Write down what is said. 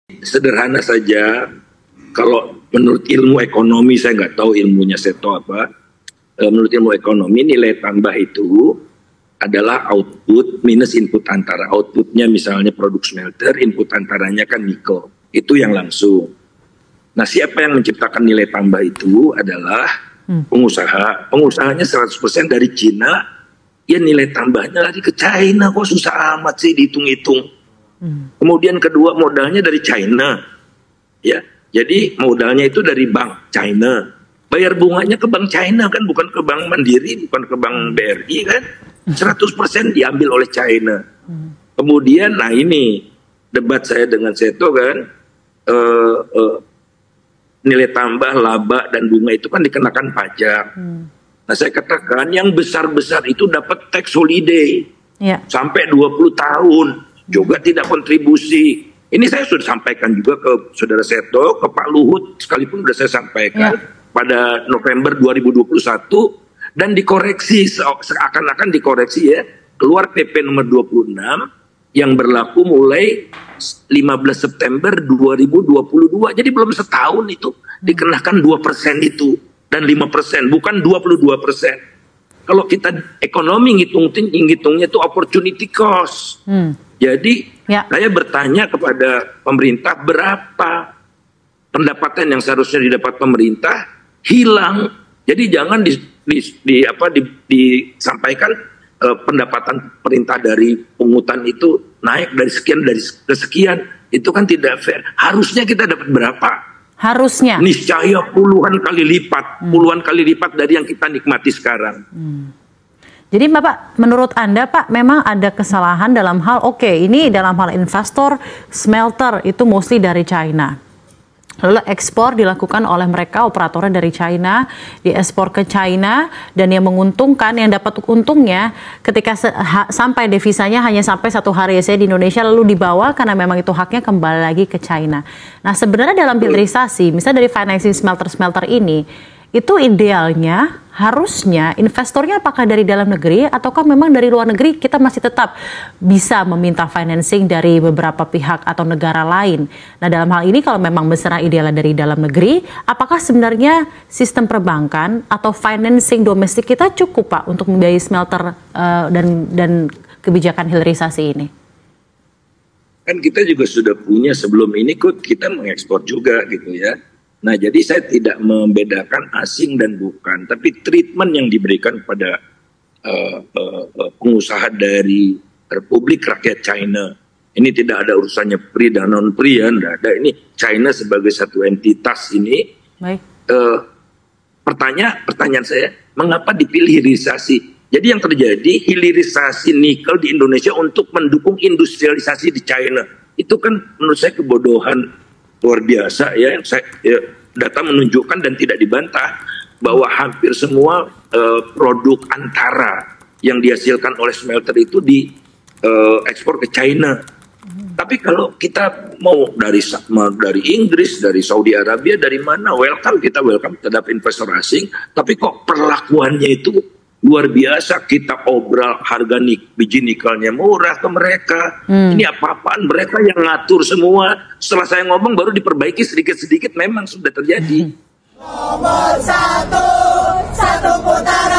Sederhana saja, kalau menurut ilmu ekonomi, saya nggak tahu ilmunya Seto apa, menurut ilmu ekonomi nilai tambah itu adalah output minus input antara. Outputnya misalnya produk smelter, input antaranya kan nikel. Itu yang langsung. Nah, siapa yang menciptakan nilai tambah itu adalah pengusaha. Pengusahanya 100% dari Cina, ya nilai tambahnya lari ke China. Kok susah amat sih dihitung-hitung. Kemudian kedua, modalnya dari China. Ya, jadi modalnya itu dari bank China. Bayar bunganya ke bank China kan, bukan ke bank Mandiri, bukan ke bank BRI kan. 100% diambil oleh China. Kemudian, nah ini debat saya dengan Seto kan, nilai tambah, laba, dan bunga itu kan dikenakan pajak. Nah, saya katakan yang besar-besar itu dapat tax holiday sampai 20 tahun, juga tidak kontribusi. Ini saya sudah sampaikan juga ke Saudara Seto, ke Pak Luhut, sekalipun sudah saya sampaikan pada November 2021, dan dikoreksi, seakan-akan dikoreksi ya, keluar PP nomor 26 yang berlaku mulai 15 September 2022. Jadi belum setahun itu dikenakan 2% itu dan 5%, bukan 22%. Kalau kita ekonomi ngitungnya itu opportunity cost. Jadi saya bertanya kepada pemerintah, berapa pendapatan yang seharusnya didapat pemerintah hilang. Jadi jangan disampaikan pendapatan perintah dari pungutan itu naik dari sekian ke sekian, itu kan tidak fair. Harusnya kita dapat berapa? Harusnya niscaya puluhan kali lipat dari yang kita nikmati sekarang. Jadi Bapak, menurut Anda Pak, memang ada kesalahan dalam hal, ini dalam hal investor smelter itu mostly dari China. Lalu ekspor dilakukan oleh mereka, operatornya dari China, diekspor ke China, dan yang menguntungkan, yang dapat untungnya ketika sampai devisanya hanya sampai 1 hari ya, saya di Indonesia, lalu dibawa karena memang itu haknya kembali lagi ke China. Nah, sebenarnya dalam hilirisasi, misalnya dari financing smelter-smelter ini, itu idealnya harusnya investornya apakah dari dalam negeri ataukah memang dari luar negeri, kita masih tetap bisa meminta financing dari beberapa pihak atau negara lain. Nah, dalam hal ini kalau memang besar idealnya dari dalam negeri, apakah sebenarnya sistem perbankan atau financing domestik kita cukup Pak untuk membiayai smelter dan kebijakan hilirisasi ini? Kan kita juga sudah punya sebelum ini, kita mengekspor juga gitu ya. Nah, jadi saya tidak membedakan asing dan bukan, tapi treatment yang diberikan pada pengusaha dari Republik Rakyat China, ini tidak ada urusannya pri dan non pri ya, tidak ada. Ini China sebagai satu entitas ini. Baik. Pertanyaan saya, mengapa dipilih hilirisasi? Jadi yang terjadi hilirisasi nikel di Indonesia untuk mendukung industrialisasi di China, itu kan menurut saya kebodohan luar biasa ya. Data menunjukkan dan tidak dibantah bahwa hampir semua produk antara yang dihasilkan oleh smelter itu diekspor ke China. Tapi kalau kita mau dari Inggris, dari Saudi Arabia, dari mana, kita welcome terhadap investor asing. Tapi kok perlakuannya itu luar biasa, kita obral harga biji nikelnya murah ke mereka. Ini apa-apaan, mereka yang ngatur semua. Setelah saya ngomong baru diperbaiki sedikit-sedikit, memang sudah terjadi. Nomor satu putaran.